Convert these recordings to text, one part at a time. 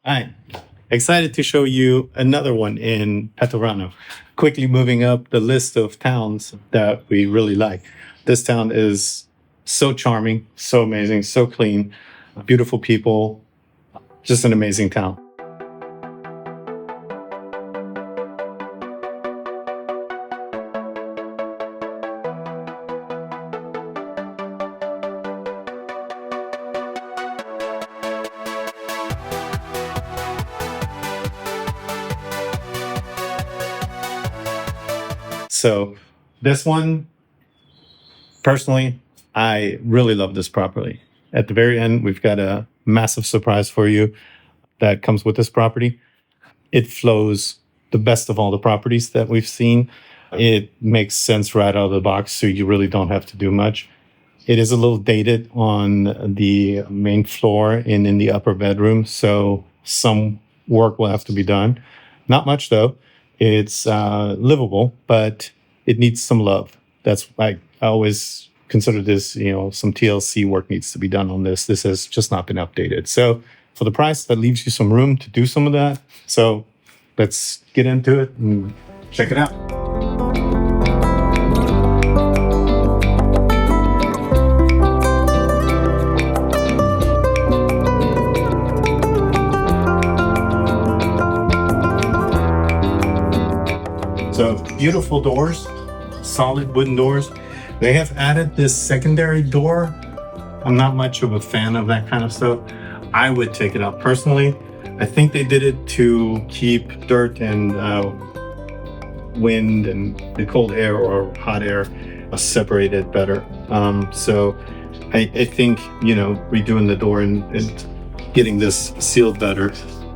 Hi, excited to show you another one in Pettorano. Quickly moving up the list of towns that we really like. This town is so charming, so amazing, so clean, beautiful people, just an amazing town. So this one, personally, I really love this property. At the very end, we've got a massive surprise for you that comes with this property. It flows the best of all the properties that we've seen. It makes sense right out of the box, so you really don't have to do much. It is a little dated on the main floor and in the upper bedroom, so some work will have to be done. Not much, though. It's livable, but it needs some love. That's I always consider this, some TLC work needs to be done on this. This has just not been updated. So for the price, that leaves you some room to do some of that. So let's get into it and check it out. So beautiful doors, solid wooden doors. They have added this secondary door. I'm not much of a fan of that kind of stuff. I would take it out personally. I think they did it to keep dirt and wind and the cold air or hot air separated better. So I think, redoing the door and getting this sealed better,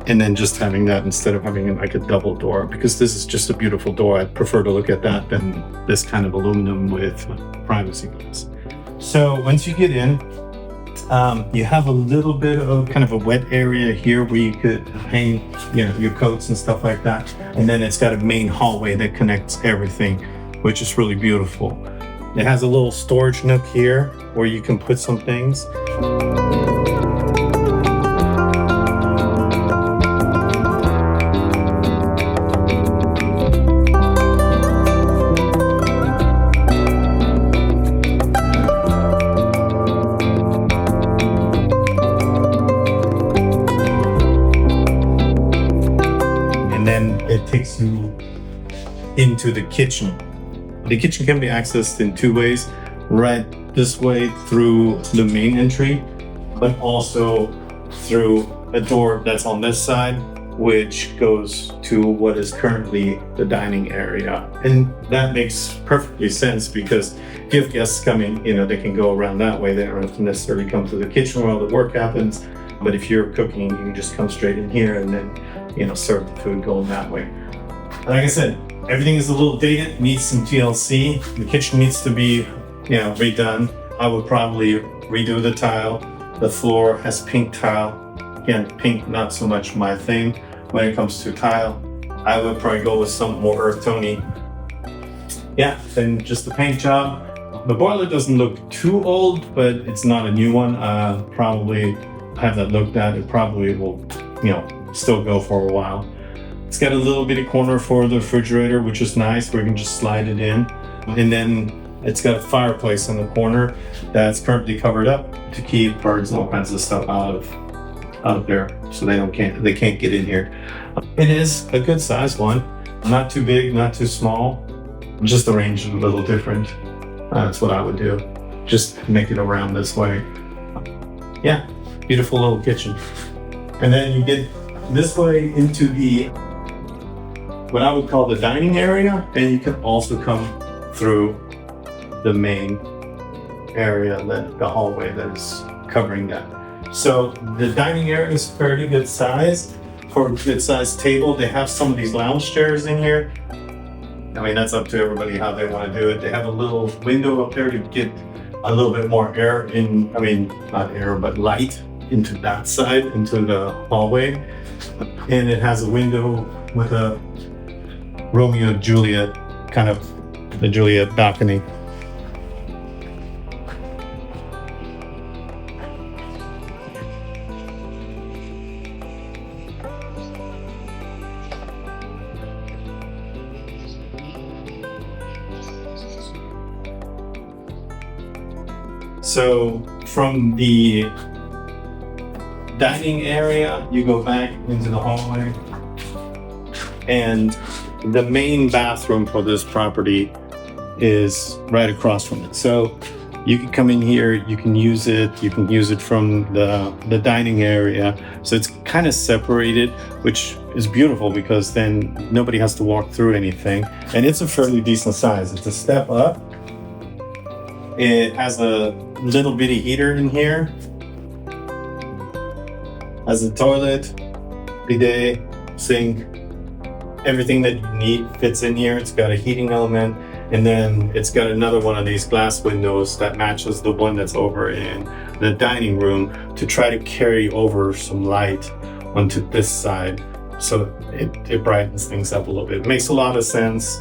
and then just having that instead of having like a double door, because this is just a beautiful door. I'd prefer to look at that than this kind of aluminum with privacy glass. So once you get in, you have a little bit of kind of a wet area here where you could hang, your coats and stuff like that. And then it's got a main hallway that connects everything, which is really beautiful. It has a little storage nook here where you can put some things. And then it takes you into the kitchen. The kitchen can be accessed in two ways, right this way through the main entry, but also through a door that's on this side, which goes to what is currently the dining area. And that makes perfectly sense because if you have guests coming, they can go around that way. They don't have to necessarily come to the kitchen where all the work happens. But if you're cooking, you can just come straight in here and then, serve the food going that way. Like I said, everything is a little dated, needs some TLC. The kitchen needs to be, redone. I would probably redo the tile. The floor has pink tile. Again, pink, not so much my thing when it comes to tile. I would probably go with some more earth tony. Yeah, and just the paint job. The boiler doesn't look too old, but it's not a new one. Probably have that looked at. It probably will, still go for a while. It's got a little bitty corner for the refrigerator, which is nice, where you can just slide it in. And then it's got a fireplace in the corner that's currently covered up to keep birds and all kinds of stuff out of there, so they can't get in here. It is a good size one, not too big, not too small. Just the range is a little different. That's what I would do. Just make it around this way. Yeah, beautiful little kitchen. And then you get this way into what I would call the dining area, and you can also come through the main area, the hallway that is covering that. So the dining area is fairly good size. For a good sized table, they have some of these lounge chairs in here. That's up to everybody how they want to do it. They have a little window up there to get a little bit more air in, not air, but light into that side, into the hallway. And it has a window with a Romeo and Juliet, kind of the Juliet balcony. So from the dining area, you go back into the hallway, and the main bathroom for this property is right across from it. So you can come in here, you can use it from the dining area. So it's kind of separated, which is beautiful because then nobody has to walk through anything. And it's a fairly decent size. It's a step up. It has a little bitty heater in here. Has a toilet, bidet, sink. Everything that you need fits in here. It's got a heating element. And then it's got another one of these glass windows that matches the one that's over in the dining room to try to carry over some light onto this side. So it brightens things up a little bit. It makes a lot of sense.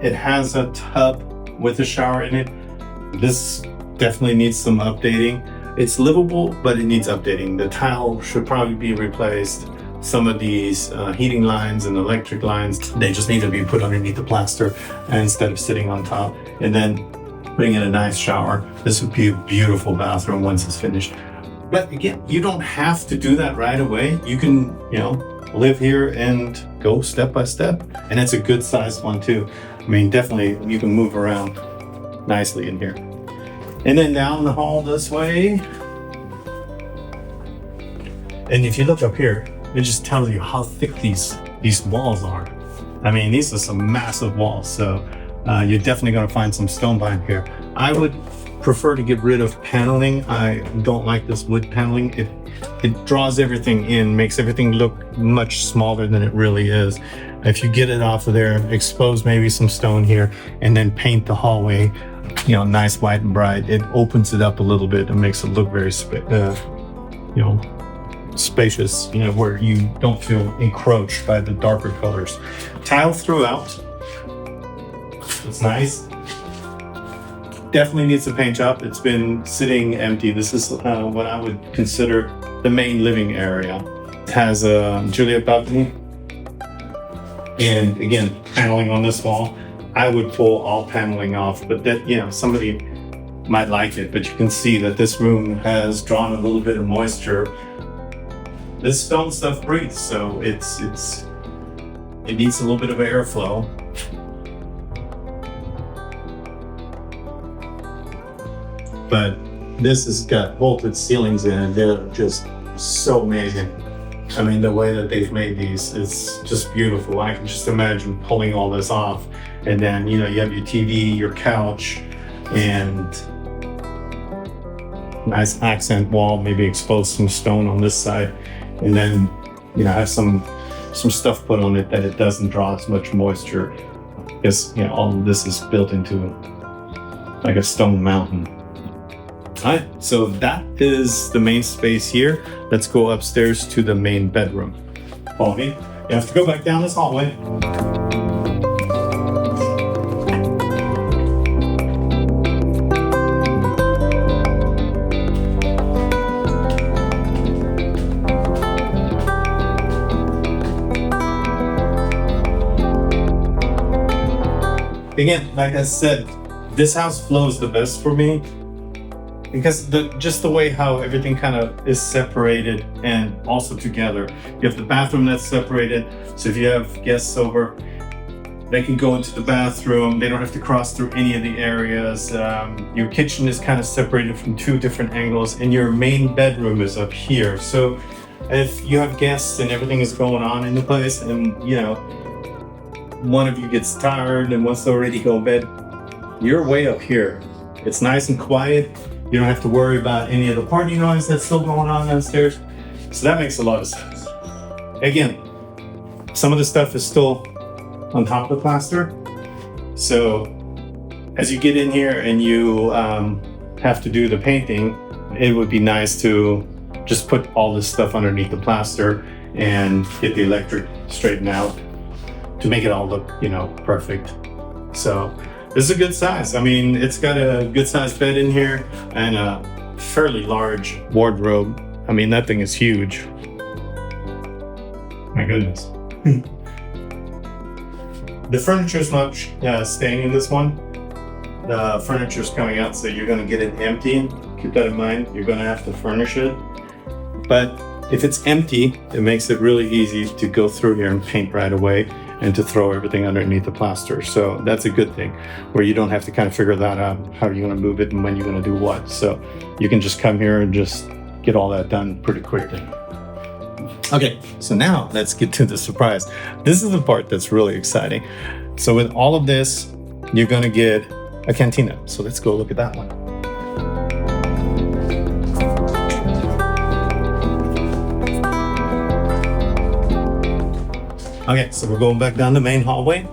It has a tub with a shower in it. This definitely needs some updating. It's livable, but it needs updating. The tile should probably be replaced. Some of these heating lines and electric lines, they just need to be put underneath the plaster instead of sitting on top. And then putting in a nice shower. This would be a beautiful bathroom once it's finished. But again, you don't have to do that right away. You can, live here and go step by step. And it's a good sized one too. I mean, definitely you can move around nicely in here. And then down the hall this way. And if you look up here, it just tells you how thick these walls are. I mean, these are some massive walls, so you're definitely going to find some stone behind here. I would prefer to get rid of paneling. I don't like this wood paneling. It draws everything in, makes everything look much smaller than it really is. If you get it off of there, expose maybe some stone here, and then paint the hallway, nice white and bright, it opens it up a little bit and makes it look very spacious, where you don't feel encroached by the darker colors. Tile throughout. It's nice. Definitely needs a paint job. It's been sitting empty. This is what I would consider the main living area. It has a Juliet balcony. And again, paneling on this wall. I would pull all paneling off, but that, somebody might like it, but you can see that this room has drawn a little bit of moisture. This stone stuff breathes, so it needs a little bit of airflow. But this has got vaulted ceilings in it. They're just so amazing. I mean, the way that they've made these is just beautiful. I can just imagine pulling all this off. And then, you have your TV, your couch, and nice accent wall, maybe expose some stone on this side. And then, have some stuff put on it that it doesn't draw as much moisture. Because, all of this is built into like a stone mountain. All right, so that is the main space here. Let's go upstairs to the main bedroom. Follow me. You have to go back down this hallway. Again, like I said, this house flows the best for me because just the way how everything kind of is separated and also together. You have the bathroom that's separated, so if you have guests over, they can go into the bathroom. They don't have to cross through any of the areas. Your kitchen is kind of separated from two different angles, and your main bedroom is up here. So if you have guests and everything is going on in the place, and one of you gets tired and wants to already go to bed, you're way up here. It's nice and quiet. You don't have to worry about any of the party noise that's still going on downstairs. So that makes a lot of sense. Again, some of the stuff is still on top of the plaster. So as you get in here and you have to do the painting, it would be nice to just put all this stuff underneath the plaster and get the electric straightened out to make it all look, perfect. So this is a good size. I mean, it's got a good sized bed in here and a fairly large wardrobe. I mean, that thing is huge. My goodness. The furniture is not staying in this one. The furniture is coming out, so you're going to get it empty. keep that in mind. You're gonna have to furnish it. But if it's empty, it makes it really easy to go through here and paint right away and to throw everything underneath the plaster. So that's a good thing, where you don't have to kind of figure that out, how you're gonna move it and when you're gonna do what. So you can just come here and just get all that done pretty quickly. Okay, so now let's get to the surprise. This is the part that's really exciting. So with all of this, you're gonna get a cantina. So let's go look at that one. Okay, so we're going back down the main hallway.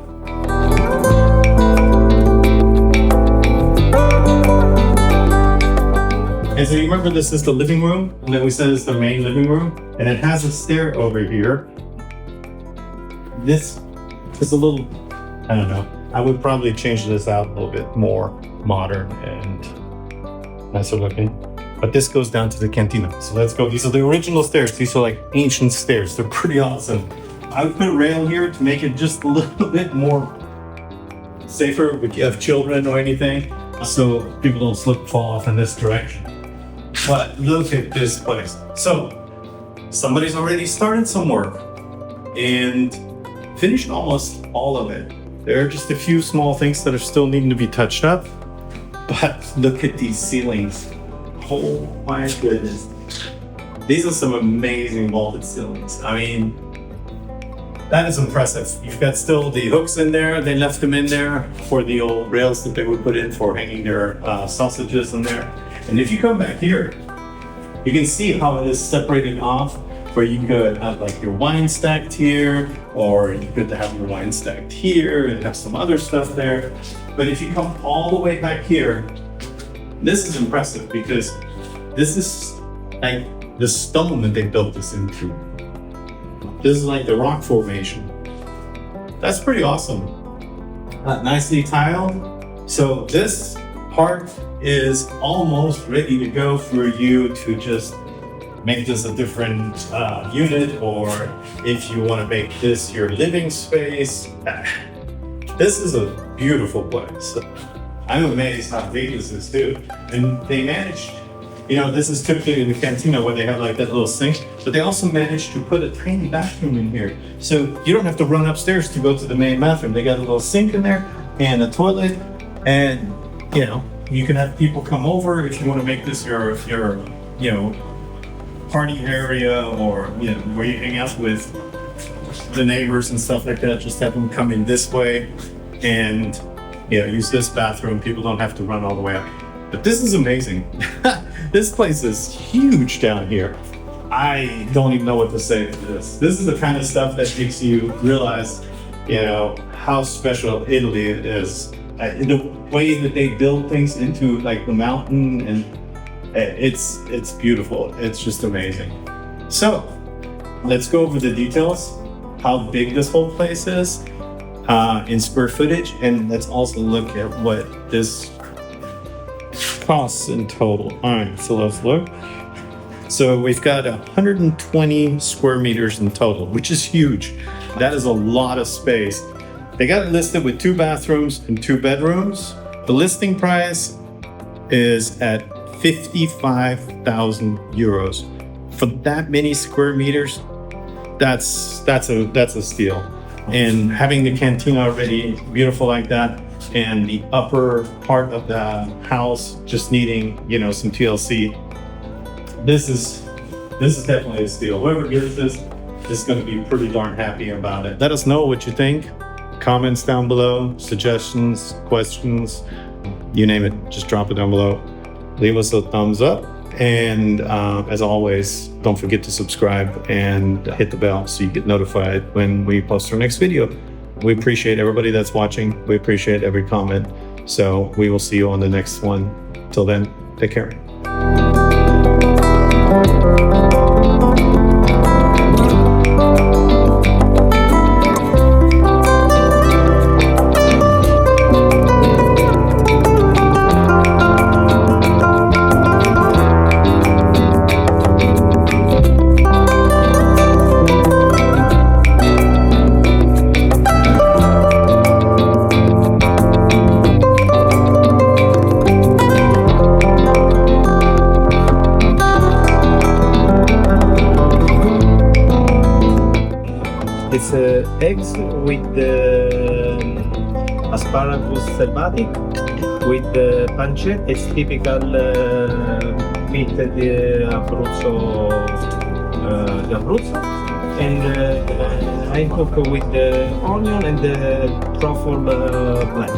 And so you remember this is the living room, and then we said it's the main living room, and it has a stair over here. This is a little, I don't know, I would probably change this out a little bit more modern and nicer looking. But this goes down to the cantina. So let's go. These are the original stairs. These are like ancient stairs. They're pretty awesome. I would put a rail here to make it just a little bit more safer if you have children or anything, so people don't slip and fall off in this direction. But look at this place. So somebody's already started some work and finished almost all of it. There are just a few small things that are still needing to be touched up, but look at these ceilings. Oh my goodness. These are some amazing vaulted ceilings. I mean, that is impressive. You've got still the hooks in there. They left them in there for the old rails that they would put in for hanging their sausages in there. And if you come back here, you can see how it is separated off, where you could have like your wine stacked here, or you could have your wine stacked here and have some other stuff there. But if you come all the way back here, this is impressive because this is like the stone that they built this into. This is like the rock formation. That's pretty awesome. Nicely tiled. So this part is almost ready to go for you to just make this a different unit, or if you want to make this your living space. This is a beautiful place. I'm amazed how big this is too. And they managed, you know, this is typically in the cantina where they have like that little sink, but they also managed to put a tiny bathroom in here. So you don't have to run upstairs to go to the main bathroom. They got a little sink in there and a toilet, and you know, you can have people come over if you want to make this your you know, party area, or you know, where you hang out with the neighbors and stuff like that. Just have them come in this way and, you know, use this bathroom. People don't have to run all the way up. But this is amazing. This place is huge down here. I don't even know what to say to this. This is the kind of stuff that makes you realize, you know, how special Italy is. In the way that they build things into like the mountain, and it's beautiful. It's just amazing. So let's go over the details, how big this whole place is in square footage, and let's also look at what this costs in total. All right, so let's look. So we've got 120 square meters in total, which is huge. That is a lot of space. They got it listed with 2 bathrooms and 2 bedrooms. The listing price is at 55,000 euros. For that many square meters, that's a steal. And having the cantina already beautiful like that, and the upper part of the house just needing, you know, some TLC, this is definitely a steal. Whoever gets this is going to be pretty darn happy about it. Let us know what you think. Comments down below, suggestions, questions, you name it, just drop it down below. Leave us a thumbs up, and as always, don't forget to subscribe and hit the bell so you get notified when we post our next video. We appreciate everybody that's watching. We appreciate every comment. So we will see you on the next one. Till then, take care. It's eggs with asparagus selvatic with pancetta. It's typical meat di Abruzzo, and I cook with the onion and the truffle black.